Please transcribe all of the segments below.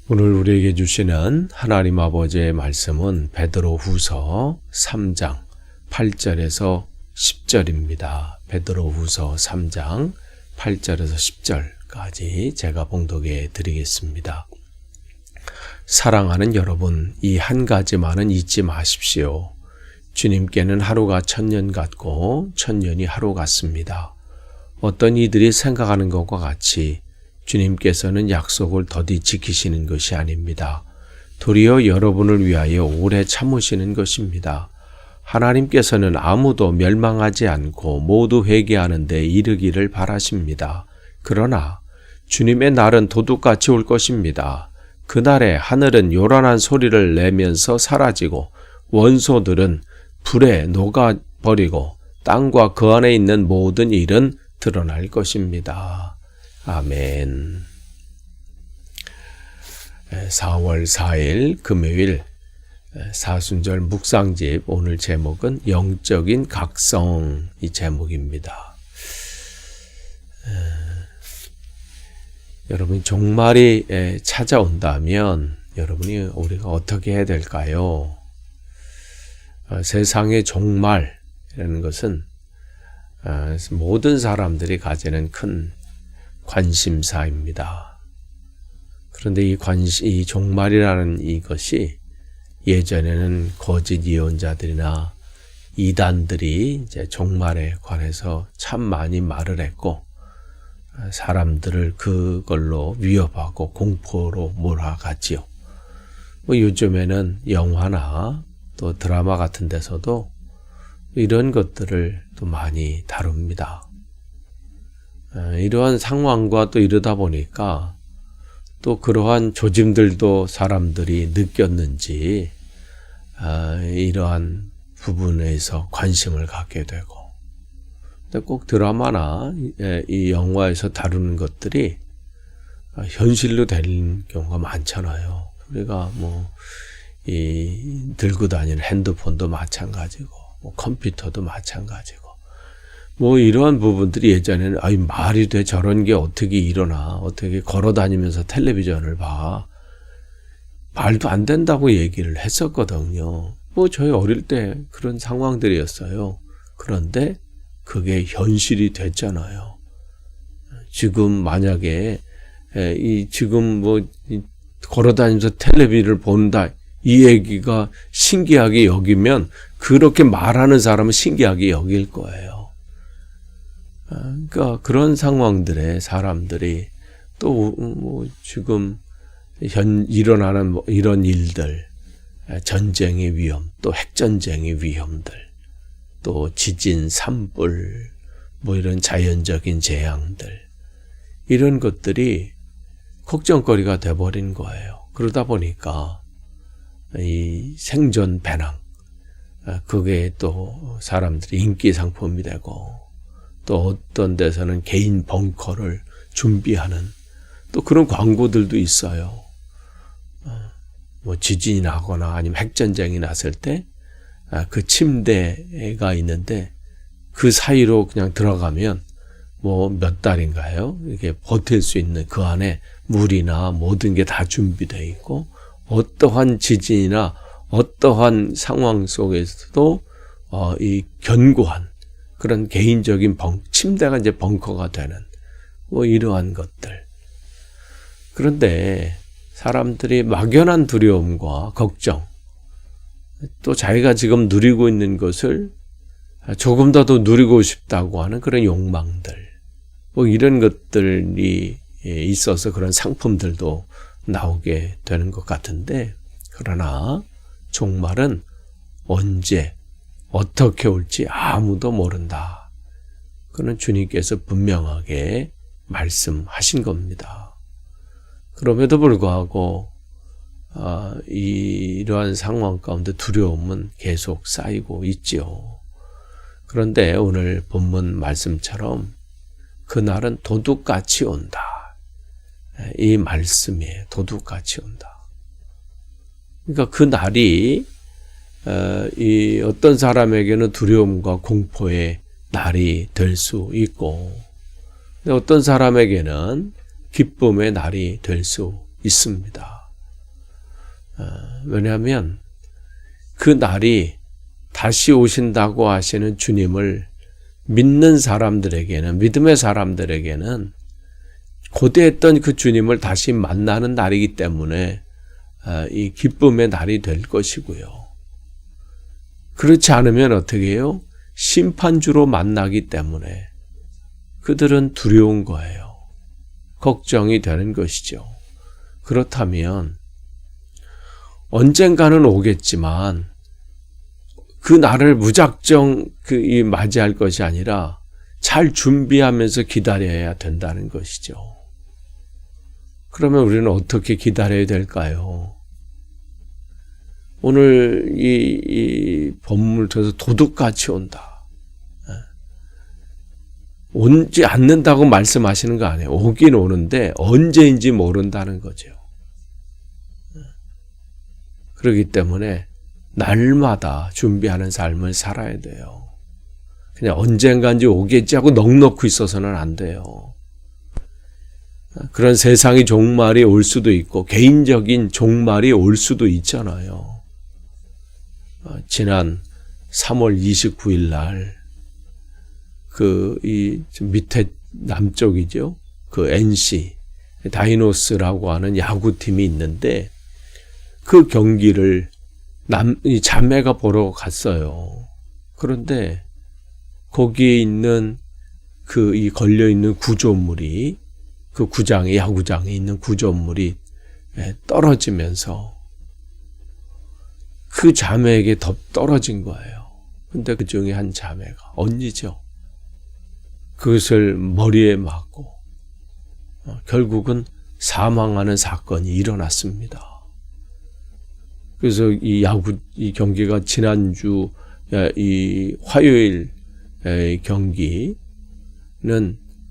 오늘 우리에게 주시는 하나님 아버지의 말씀은 베드로후서 3장 8절에서 10절입니다. 베드로후서 3장 8절에서 10절까지 제가 봉독해 드리겠습니다. 사랑하는 여러분, 이 한 가지만은 잊지 마십시오. 주님께는 하루가 1000년 같고 1000년이 하루 같습니다. 어떤 이들이 생각하는 것과 같이 주님께서는 약속을 더디 지키시는 것이 아닙니다. 도리어 여러분을 위하여 오래 참으시는 것입니다. 하나님께서는 아무도 멸망하지 않고 모두 회개하는 데 이르기를 바라십니다. 그러나 주님의 날은 도둑같이 올 것입니다. 그날에 하늘은 요란한 소리를 내면서 사라지고 원소들은 불에 녹아버리고 땅과 그 안에 있는 모든 일은 드러날 것입니다. 아멘. 4월 4일 금요일 사순절 묵상집, 오늘 제목은 영적인 각성, 이 제목입니다. 여러분, 종말이 찾아온다면 여러분이 우리가 어떻게 해야 될까요? 세상의 종말이라는 것은 모든 사람들이 가지는 큰 관심사입니다. 그런데 이 종말이라는 이것이 예전에는 거짓 예언자들이나 이단들이 이제 종말에 관해서 참 많이 말을 했고, 사람들을 그걸로 위협하고 공포로 몰아갔지요. 요즘에는 영화나 또 드라마 같은 데서도 이런 것들을 또 많이 다룹니다. 이러한 상황과 또 이러다 보니까 또 그러한 조짐들도 사람들이 느꼈는지 이러한 부분에서 관심을 갖게 되고, 근데 꼭 드라마나 이 영화에서 다루는 것들이 현실로 되는 경우가 많잖아요. 우리가 들고 다니는 핸드폰도 마찬가지고, 컴퓨터도 마찬가지고, 이러한 부분들이 예전에는 말이 돼, 저런 게 어떻게 일어나, 어떻게 걸어 다니면서 텔레비전을 봐, 말도 안 된다고 얘기를 했었거든요. 저희 어릴 때 그런 상황들이었어요. 그런데 그게 현실이 됐잖아요. 지금 만약에 지금 걸어 다니면서 텔레비전을 본다, 이 얘기가 신기하게 여기면 그렇게 말하는 사람은 신기하게 여길 거예요. 그러니까 그런 상황들에 사람들이 또 지금 일어나는 이런 일들, 전쟁의 위험, 또 핵전쟁의 위험들, 또 지진, 산불, 이런 자연적인 재앙들, 이런 것들이 걱정거리가 돼버린 거예요. 그러다 보니까 이 생존 배낭, 그게 또 사람들이 인기 상품이 되고, 또 어떤 데서는 개인 벙커를 준비하는 또 그런 광고들도 있어요. 지진이 나거나 아니면 핵전쟁이 났을 때 그 침대가 있는데 그 사이로 그냥 들어가면 몇 달인가요? 이게 버틸 수 있는, 그 안에 물이나 모든 게 다 준비되어 있고, 어떠한 지진이나 어떠한 상황 속에서도 이 견고한 그런 개인적인 침대가 이제 벙커가 되는 이러한 것들. 그런데 사람들이 막연한 두려움과 걱정, 또 자기가 지금 누리고 있는 것을 조금 더 누리고 싶다고 하는 그런 욕망들, 이런 것들이 있어서 그런 상품들도 나오게 되는 것 같은데, 그러나 종말은 언제 어떻게 올지 아무도 모른다. 그는 주님께서 분명하게 말씀하신 겁니다. 그럼에도 불구하고 이러한 상황 가운데 두려움은 계속 쌓이고 있지요. 그런데 오늘 본문 말씀처럼 그날은 도둑같이 온다. 이 말씀이에요. 도둑같이 온다. 그러니까 그 날이 이 어떤 사람에게는 두려움과 공포의 날이 될 수 있고, 어떤 사람에게는 기쁨의 날이 될 수 있습니다. 왜냐하면 그 날이 다시 오신다고 하시는 주님을 믿는 사람들에게는, 믿음의 사람들에게는 고대했던 그 주님을 다시 만나는 날이기 때문에 이 기쁨의 날이 될 것이고요. 그렇지 않으면 어떻게 해요? 심판주로 만나기 때문에 그들은 두려운 거예요. 걱정이 되는 것이죠. 그렇다면 언젠가는 오겠지만 그 날을 무작정 맞이할 것이 아니라 잘 준비하면서 기다려야 된다는 것이죠. 그러면 우리는 어떻게 기다려야 될까요? 오늘 이 본문을 통해서 도둑같이 온다. 오지 않는다고 말씀하시는 거 아니에요. 오긴 오는데 언제인지 모른다는 거죠. 그렇기 때문에 날마다 준비하는 삶을 살아야 돼요. 그냥 언젠가인지 오겠지 하고 넋놓고 있어서는 안 돼요. 그런 세상의 종말이 올 수도 있고 개인적인 종말이 올 수도 있잖아요. 지난 3월 29일 날 이 밑에 남쪽이죠. 그 NC 다이노스라고 하는 야구팀이 있는데 그 경기를 이 자매가 보러 갔어요. 그런데 거기에 있는 이 걸려있는 구조물이, 그 야구장에 있는 구조물이 떨어지면서 그 자매에게 더 떨어진 거예요. 근데 그 중에 한 자매가, 언니죠. 그것을 머리에 맞고 결국은 사망하는 사건이 일어났습니다. 그래서 이 경기가 지난주 이 화요일 경기는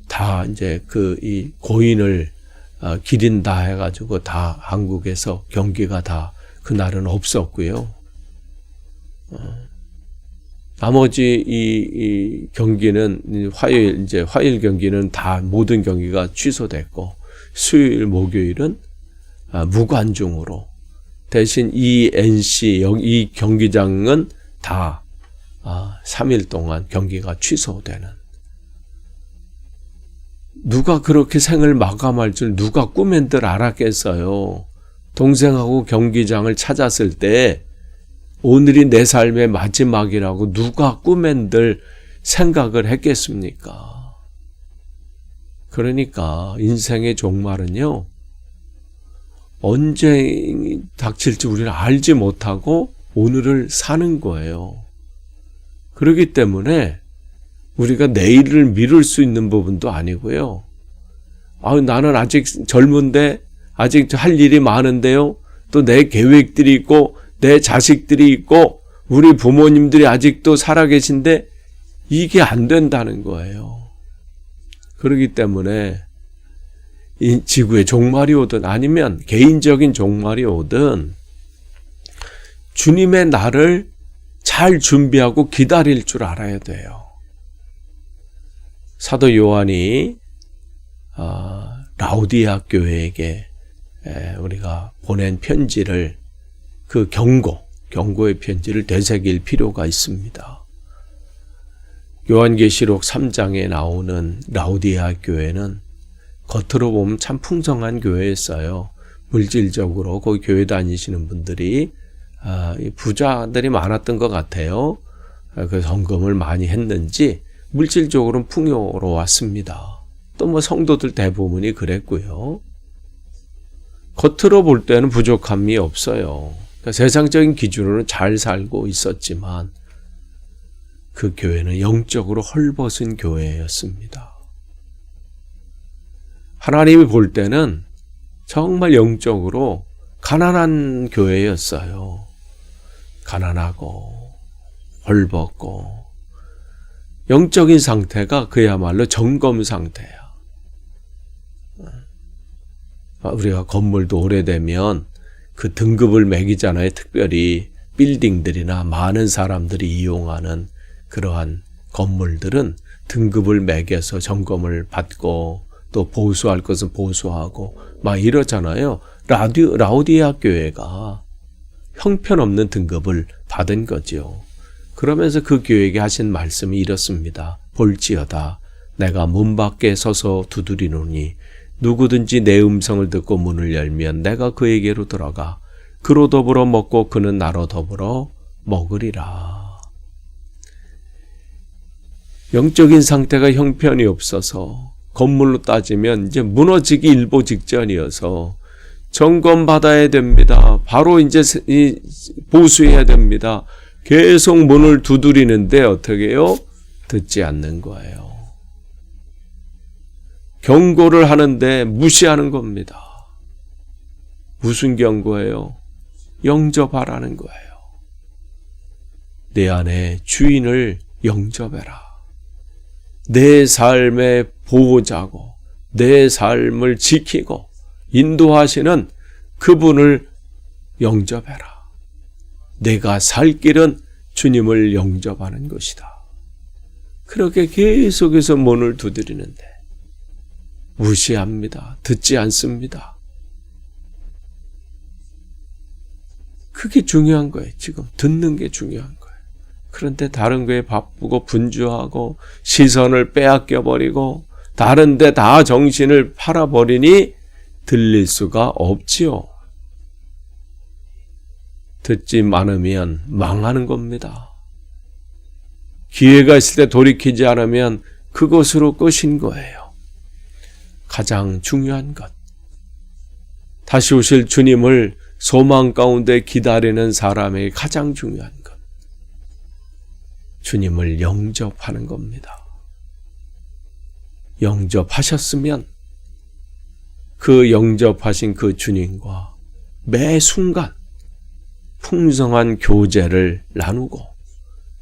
다 이제 이 고인을 기린다 해가지고 다 한국에서 경기가 다 그날은 없었고요. 나머지 이 경기는 화요일 경기는 다 모든 경기가 취소됐고 수요일 목요일은 무관중으로 대신 이 NC 이 경기장은 다 3일 동안 경기가 취소되는. 누가 그렇게 생을 마감할 줄 누가 꿈엔들 알았겠어요. 동생하고 경기장을 찾았을 때 오늘이 내 삶의 마지막이라고 누가 꿈엔들 생각을 했겠습니까? 그러니까 인생의 종말은요, 언제 닥칠지 우리는 알지 못하고 오늘을 사는 거예요. 그렇기 때문에 우리가 내일을 미룰 수 있는 부분도 아니고요. 나는 아직 젊은데 아직 할 일이 많은데요. 또 내 계획들이 있고 내 자식들이 있고 우리 부모님들이 아직도 살아계신데 이게 안 된다는 거예요. 그렇기 때문에 이 지구의 종말이 오든 아니면 개인적인 종말이 오든 주님의 날을 잘 준비하고 기다릴 줄 알아야 돼요. 사도 요한이 라우디아 교회에게 우리가 보낸 편지를 그 경고의 편지를 되새길 필요가 있습니다. 요한계시록 3장에 나오는 라우디아 교회는 겉으로 보면 참 풍성한 교회였어요. 물질적으로 거기 교회 다니시는 분들이 부자들이 많았던 것 같아요. 그 헌금을 많이 했는지 물질적으로는 풍요로웠습니다. 또 성도들 대부분이 그랬고요. 겉으로 볼 때는 부족함이 없어요. 그러니까 세상적인 기준으로는 잘 살고 있었지만 그 교회는 영적으로 헐벗은 교회였습니다. 하나님이 볼 때는 정말 영적으로 가난한 교회였어요. 가난하고 헐벗고 영적인 상태가 그야말로 점검 상태야. 우리가 건물도 오래되면 그 등급을 매기잖아요. 특별히 빌딩들이나 많은 사람들이 이용하는 그러한 건물들은 등급을 매겨서 점검을 받고 또 보수할 것은 보수하고 막 이러잖아요. 라우디아 교회가 형편없는 등급을 받은 거죠. 그러면서 그 교회에게 하신 말씀이 이렇습니다. 볼지어다 내가 문 밖에 서서 두드리노니 누구든지 내 음성을 듣고 문을 열면 내가 그에게로 들어가 그로 더불어 먹고 그는 나로 더불어 먹으리라. 영적인 상태가 형편이 없어서 건물로 따지면 이제 무너지기 일보 직전이어서 점검받아야 됩니다. 바로 이제 보수해야 됩니다. 계속 문을 두드리는데 어떻게 해요? 듣지 않는 거예요. 경고를 하는데 무시하는 겁니다. 무슨 경고예요? 영접하라는 거예요. 내 안에 주인을 영접해라. 내 삶의 보호자고 내 삶을 지키고 인도하시는 그분을 영접해라. 내가 살 길은 주님을 영접하는 것이다. 그렇게 계속해서 문을 두드리는데 무시합니다. 듣지 않습니다. 그게 중요한 거예요. 지금 듣는 게 중요한 거예요. 그런데 다른 거에 바쁘고 분주하고 시선을 빼앗겨버리고 다른 데 다 정신을 팔아버리니 들릴 수가 없지요. 듣지 않으면 망하는 겁니다. 기회가 있을 때 돌이키지 않으면 그것으로 끝인 거예요. 가장 중요한 것. 다시 오실 주님을 소망 가운데 기다리는 사람에게 가장 중요한 것. 주님을 영접하는 겁니다. 영접하셨으면 그 영접하신 그 주님과 매 순간 풍성한 교제를 나누고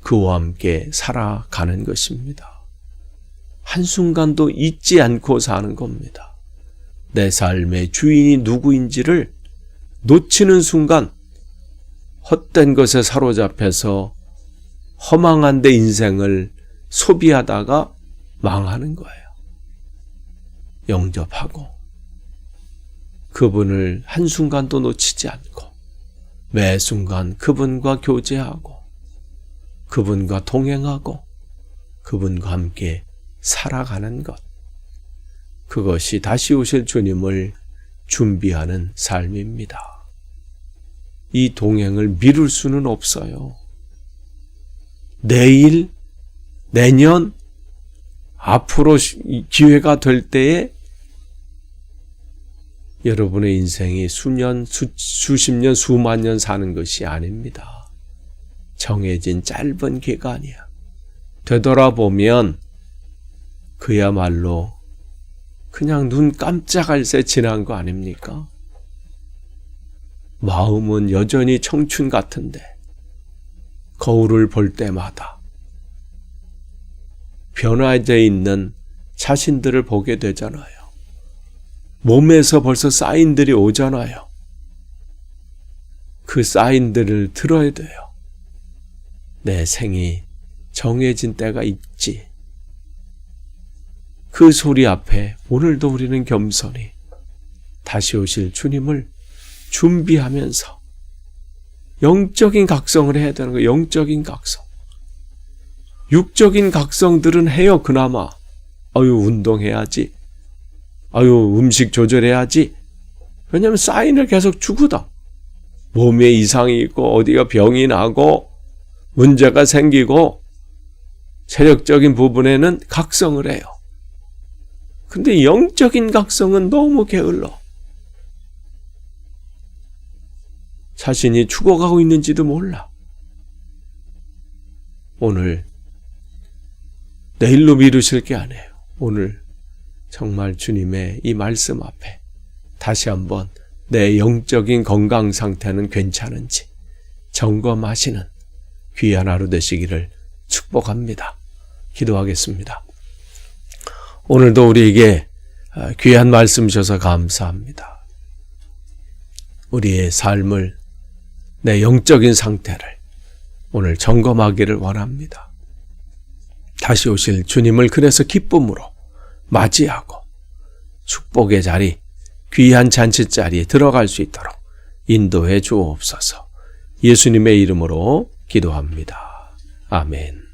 그와 함께 살아가는 것입니다. 한순간도 잊지 않고 사는 겁니다. 내 삶의 주인이 누구인지를 놓치는 순간 헛된 것에 사로잡혀서 허망한 데 인생을 소비하다가 망하는 거예요. 영접하고 그분을 한순간도 놓치지 않고 매 순간 그분과 교제하고 그분과 동행하고 그분과 함께 살아가는 것. 그것이 다시 오실 주님을 준비하는 삶입니다. 이 동행을 미룰 수는 없어요. 내일, 내년, 앞으로 기회가 될 때에 여러분의 인생이 수년, 수십 년, 수만 년 사는 것이 아닙니다. 정해진 짧은 기간이야. 되돌아보면 그야말로 그냥 눈 깜짝할 새 지난 거 아닙니까? 마음은 여전히 청춘 같은데 거울을 볼 때마다 변화되어 있는 자신들을 보게 되잖아요. 몸에서 벌써 사인들이 오잖아요. 그 사인들을 들어야 돼요. 내 생이 정해진 때가 있지. 그 소리 앞에 오늘도 우리는 겸손히 다시 오실 주님을 준비하면서 영적인 각성을 해야 되는 거예요. 영적인 각성. 육적인 각성들은 해요. 그나마. 운동해야지. 음식 조절해야지. 왜냐하면 사인을 계속 주거든. 몸에 이상이 있고 어디가 병이 나고 문제가 생기고 체력적인 부분에는 각성을 해요. 근데 영적인 각성은 너무 게을러. 자신이 죽어가고 있는지도 몰라. 오늘 내일로 미루실 게 아니에요. 오늘 정말 주님의 이 말씀 앞에 다시 한번 내 영적인 건강 상태는 괜찮은지 점검하시는 귀한 하루 되시기를 축복합니다. 기도하겠습니다. 오늘도 우리에게 귀한 말씀 주셔서 감사합니다. 우리의 삶을, 내 영적인 상태를 오늘 점검하기를 원합니다. 다시 오실 주님을 그래서 기쁨으로 맞이하고 축복의 자리, 귀한 잔치 자리에 들어갈 수 있도록 인도해 주옵소서. 예수님의 이름으로 기도합니다. 아멘.